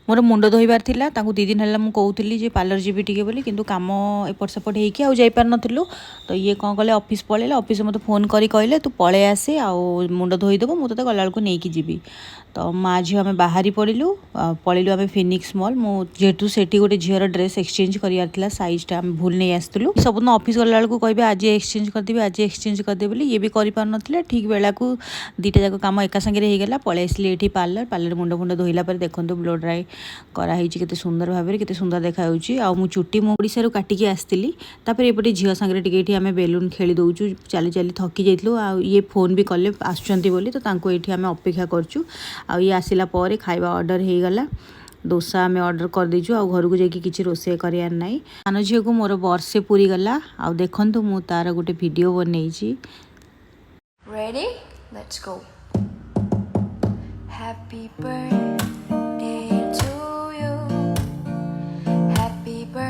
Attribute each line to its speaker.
Speaker 1: मोर मुंड धोइबार थिला ताकू 2 दिन हला मु कहूतली जे पार्लर जीबी टिके बोली किंतु काम एपट सेपट हेकी आ जाई पार नथिलु। तो ये कौन कले ऑफिस पळेला ऑफिस मते फोन करी कहले तू पळे आसे आ मुंड धोई देबो मु तते गला बेलकू नेकी जीबी। तो माँ झील आम बाहरी पड़ू पलैलु आम फिनिक्स मॉल मुझे सेठी गोटे झीर ड्रेस एक्सचेंज करार सैजटा आम भूल नहीं आसलु सबुद ऑफिस गला बेलू कहे आज एक्सचेंज करदेवी आज एक्सचेंज करदे बोली ये भी कर ठीक बेला को दीटा जाक कम एका सागे होगला पलि आसली ये पार्लर पार्लर मुंड मुंड धोला देखो ब्लो ड्राई कराई के सुंदर भाव में सुंदर देखा मु चुटी मु ओडिशा काटिकी आसती एपटे झील सांगे टिके आम बेलून खेली दौचु चली चली थकी जाइलु आ ये फोन भी कले आसुँच बोली तो ये आम अपेक्षा करचु आ ये आसिला पर खाइबा ऑर्डर हो गला डोसा आम ऑर्डर कर देचु आ घर को जाकि किछि रोसे करियार नाही। सान झील को मोर वर्षे पूरी गला आ देखंतु मु तार गोटे video बनैछि।
Speaker 2: Ready? Let's go. Happy birthday